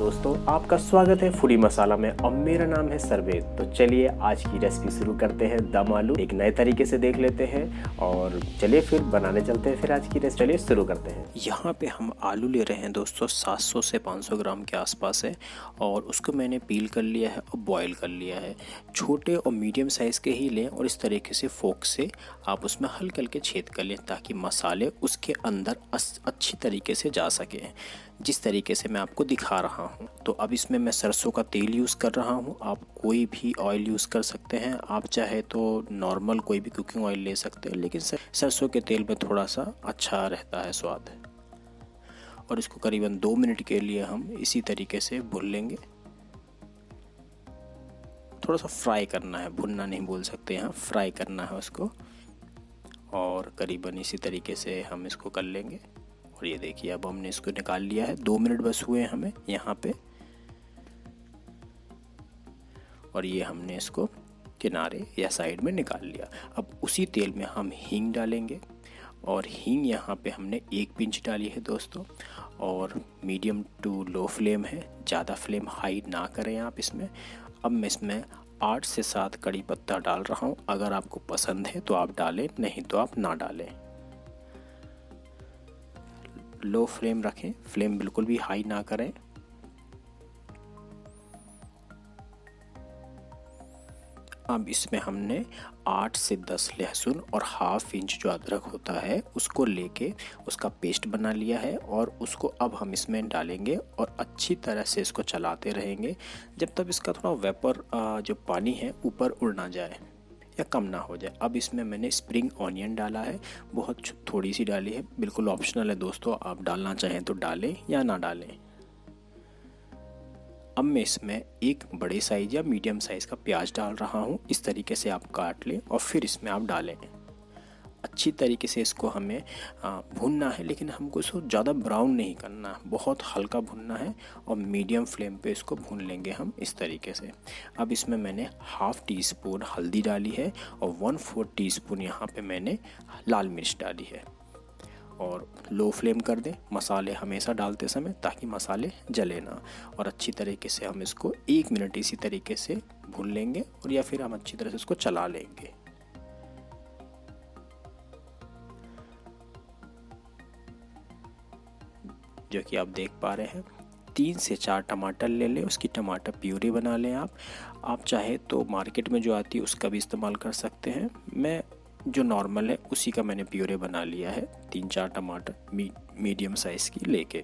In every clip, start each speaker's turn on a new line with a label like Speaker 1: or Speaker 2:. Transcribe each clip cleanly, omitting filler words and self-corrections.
Speaker 1: दोस्तों, आपका स्वागत है फूडी मसाला में और मेरा नाम है सरवेद। तो चलिए आज की रेसिपी शुरू करते हैं। दम आलू एक नए तरीके से देख लेते हैं और चलिए फिर बनाने चलते हैं। फिर आज की रेसिपी चलिए शुरू करते हैं। यहाँ पे हम आलू ले रहे हैं दोस्तों, 700 से 500 ग्राम के आसपास है और उसको मैंने पील कर लिया है और बॉईल कर लिया है। छोटे और मीडियम साइज़ के ही लें और इस तरीके से फोक से आप उसमें हल्के हल्के छेद कर लें ताकि मसाले उसके अंदर अच्छी तरीके से जा सके, जिस तरीके से मैं आपको दिखा रहा हूँ। तो अब इसमें मैं सरसों का तेल यूज़ कर रहा हूँ। आप कोई भी ऑयल यूज़ कर सकते हैं, आप चाहे तो नॉर्मल कोई भी कुकिंग ऑयल ले सकते हैं, लेकिन सरसों के तेल में थोड़ा सा अच्छा रहता है स्वाद। और इसको करीबन 2 मिनट के लिए हम इसी तरीके से भून लेंगे। थोड़ा सा फ्राई करना है, भुनना नहीं बोल सकते, यहाँ फ्राई करना है उसको। और करीबन इसी तरीके से हम इसको कर लेंगे। और ये देखिए अब हमने इसको निकाल लिया है। 2 मिनट बस हुए हमें यहाँ पे। और ये हमने इसको किनारे या साइड में निकाल लिया। अब उसी तेल में हम हींग डालेंगे और हींग यहाँ पे हमने 1 पिंच डाली है दोस्तों। और मीडियम टू लो फ्लेम है, ज़्यादा फ्लेम हाई ना करें आप इसमें। अब मैं इसमें 8 से 7 कड़ी पत्ता डाल रहा हूँ। अगर आपको पसंद है तो आप डालें, नहीं तो आप ना डालें। लो फ्लेम रखें, फ्लेम बिल्कुल भी हाई ना करें। अब इसमें हमने 8 से 10 लहसुन और ½ इंच जो अदरक होता है उसको लेके उसका पेस्ट बना लिया है और उसको अब हम इसमें डालेंगे और अच्छी तरह से इसको चलाते रहेंगे जब तक इसका थोड़ा वेपर जो पानी है ऊपर उड़ ना जाए या कम ना हो जाए। अब इसमें मैंने स्प्रिंग ऑनियन डाला है, बहुत थोड़ी सी डाली है, बिल्कुल ऑप्शनल है दोस्तों, आप डालना चाहें तो डालें या ना डालें। अब मैं इसमें एक बड़े साइज या मीडियम साइज़ का प्याज डाल रहा हूँ। इस तरीके से आप काट लें और फिर इसमें आप डालें। अच्छी तरीके से इसको हमें भूनना है, लेकिन हमको इसको ज़्यादा ब्राउन नहीं करना, बहुत हल्का भूनना है और मीडियम फ्लेम पे इसको भून लेंगे हम इस तरीके से। अब इसमें मैंने ½ टीस्पून हल्दी डाली है और 1/4 टीस्पून यहाँ पे मैंने लाल मिर्च डाली है। और लो फ्लेम कर दें मसाले हमेशा डालते समय ताकि मसाले जले ना। और अच्छी तरीके से हम इसको 1 मिनट इसी तरीके से भून लेंगे और या फिर हम अच्छी तरह से इसको चला लेंगे। जो कि आप देख पा रहे हैं, 3 से 4 टमाटर ले लें, उसकी टमाटर प्यूरी बना लें। आप चाहे तो मार्केट में जो आती है उसका भी इस्तेमाल कर सकते हैं। मैं जो नॉर्मल है उसी का मैंने प्यूरे बना लिया है। 3-4 टमाटर मीडियम साइज़ की लेके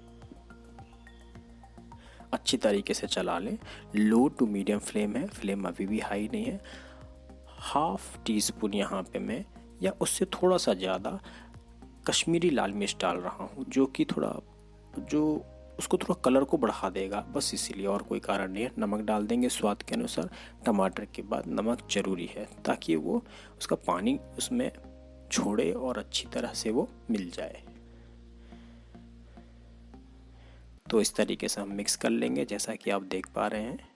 Speaker 1: अच्छी तरीके से चला लें। लो टू मीडियम फ्लेम है, फ्लेम अभी भी हाई नहीं है। ½ टीस्पून यहाँ पे मैं या उससे थोड़ा सा ज़्यादा कश्मीरी लाल मिर्च डाल रहा हूँ, जो उसको थोड़ा कलर को बढ़ा देगा, बस इसीलिए, और कोई कारण नहीं है। नमक डाल देंगे स्वाद के अनुसार। टमाटर के बाद नमक ज़रूरी है ताकि वो उसका पानी उसमें छोड़े और अच्छी तरह से वो मिल जाए। तो इस तरीके से हम मिक्स कर लेंगे जैसा कि आप देख पा रहे हैं।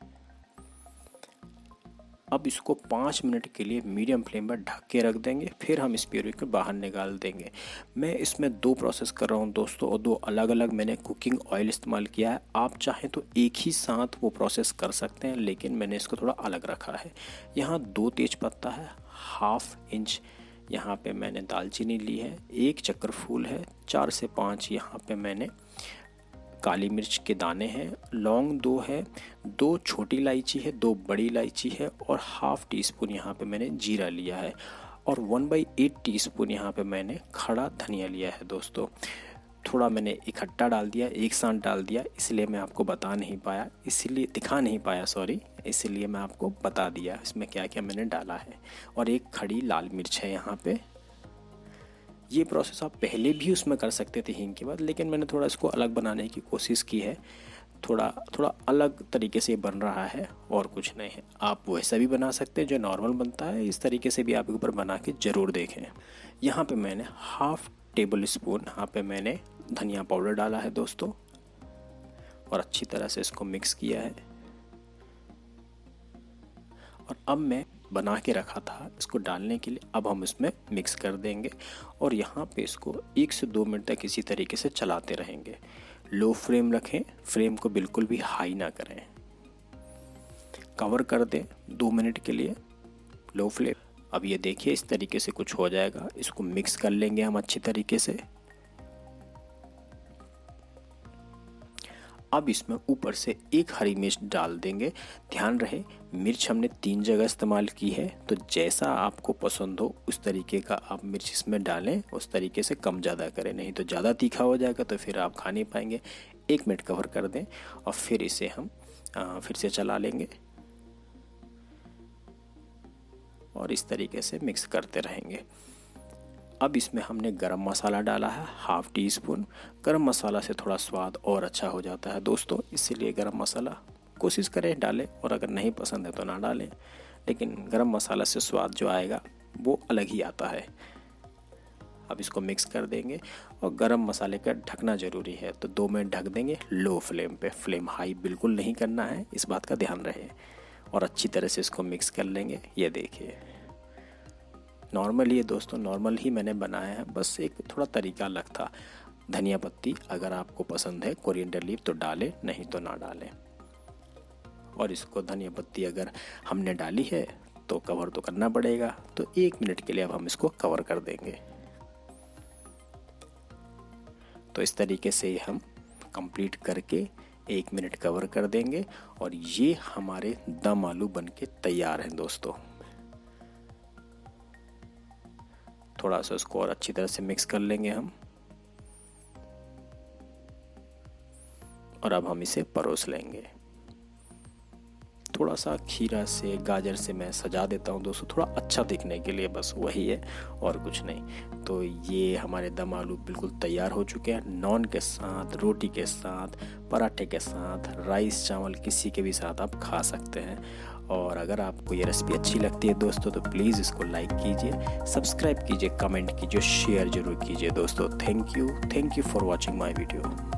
Speaker 1: अब इसको 5 मिनट के लिए मीडियम फ्लेम पर ढक के रख देंगे, फिर हम इस प्यूरी को बाहर निकाल देंगे। मैं इसमें 2 प्रोसेस कर रहा हूँ दोस्तों और 2 अलग अलग मैंने कुकिंग ऑयल इस्तेमाल किया है। आप चाहें तो एक ही साथ वो प्रोसेस कर सकते हैं, लेकिन मैंने इसको थोड़ा अलग रखा है। यहाँ 2 तेज पत्ता है, ½ इंच यहाँ पे मैंने दालचीनी ली है, 1 चक्र फूल है, 4 से 5 यहाँ पे मैंने काली मिर्च के दाने हैं, लौंग 2 है, 2 छोटी इलायची है, 2 बड़ी इलायची है और ½ टीस्पून यहाँ पे मैंने जीरा लिया है और 1/8 टीस्पून यहाँ पे मैंने खड़ा धनिया लिया है दोस्तों। थोड़ा मैंने इकट्ठा डाल दिया, एक साथ डाल दिया, इसलिए मैं आपको दिखा नहीं पाया, इसलिए मैं आपको बता दिया इसमें क्या क्या मैंने डाला है। और 1 खड़ी लाल मिर्च है यहाँ पे। ये प्रोसेस आप पहले भी उसमें कर सकते थे हींग के बाद, लेकिन मैंने थोड़ा इसको अलग बनाने की कोशिश की है। थोड़ा अलग तरीके से बन रहा है और कुछ नहीं है। आप वैसा भी बना सकते हैं जो नॉर्मल बनता है, इस तरीके से भी आप एक बार बना के ज़रूर देखें। यहाँ पे मैंने ½ टेबल स्पून यहाँ पे मैंने धनिया पाउडर डाला है दोस्तों और अच्छी तरह से इसको मिक्स किया है। और अब मैं बना के रखा था इसको डालने के लिए, अब हम इसमें मिक्स कर देंगे और यहाँ पे इसको 1 से 2 मिनट तक इसी तरीके से चलाते रहेंगे। लो फ्लेम रखें, फ्लेम को बिल्कुल भी हाई ना करें। कवर कर दें 2 मिनट के लिए लो फ्लेम। अब ये देखिए इस तरीके से कुछ हो जाएगा। इसको मिक्स कर लेंगे हम अच्छी तरीके से। अब इसमें ऊपर से एक हरी मिर्च डाल देंगे। ध्यान रहे मिर्च हमने 3 जगह इस्तेमाल की है, तो जैसा आपको पसंद हो उस तरीके का आप मिर्च इसमें डालें, उस तरीके से कम ज़्यादा करें, नहीं तो ज़्यादा तीखा हो जाएगा तो फिर आप खा नहीं पाएंगे। 1 मिनट कवर कर दें और फिर इसे हम फिर से चला लेंगे और इस तरीके से मिक्स करते रहेंगे। अब इसमें हमने गरम मसाला डाला है 1/2 टीस्पून। गरम मसाला से थोड़ा स्वाद और अच्छा हो जाता है दोस्तों, इसीलिए गरम मसाला कोशिश करें डालें, और अगर नहीं पसंद है तो ना डालें, लेकिन गरम मसाला से स्वाद जो आएगा वो अलग ही आता है। अब इसको मिक्स कर देंगे और गरम मसाले का ढकना ज़रूरी है, तो 2 मिनट ढक देंगे लो फ्लेम पे। फ्लेम हाई बिल्कुल नहीं करना है, इस बात का ध्यान रहे। और अच्छी तरह से इसको मिक्स कर लेंगे। ये देखिए नॉर्मल ही है दोस्तों, नॉर्मल ही मैंने बनाया है, बस एक थोड़ा तरीका अलग था। धनिया पत्ती अगर आपको पसंद है, कोरिएंडर लीफ तो डालें, नहीं तो ना डालें। और इसको धनिया पत्ती अगर हमने डाली है तो कवर तो करना पड़ेगा, तो 1 मिनट के लिए अब हम इसको कवर कर देंगे। तो इस तरीके से हम कंप्लीट करके 1 मिनट कवर कर देंगे और ये हमारे दम आलू बनके तैयार हैं दोस्तों। थोड़ा सा इसको और अच्छी तरह से मिक्स कर लेंगे हम, और अब हम इसे परोस लेंगे। थोड़ा सा खीरा से, गाजर से मैं सजा देता हूँ दोस्तों, थोड़ा अच्छा दिखने के लिए, बस वही है और कुछ नहीं। तो ये हमारे दम आलू बिल्कुल तैयार हो चुके हैं। नॉन के साथ, रोटी के साथ, पराठे के साथ, राइस चावल किसी के भी साथ आप खा सकते हैं। और अगर आपको ये रेसिपी अच्छी लगती है दोस्तों तो प्लीज़ इसको लाइक कीजिए, सब्सक्राइब कीजिए, कमेंट कीजिए, शेयर जरूर कीजिए दोस्तों। Thank you for watching my video.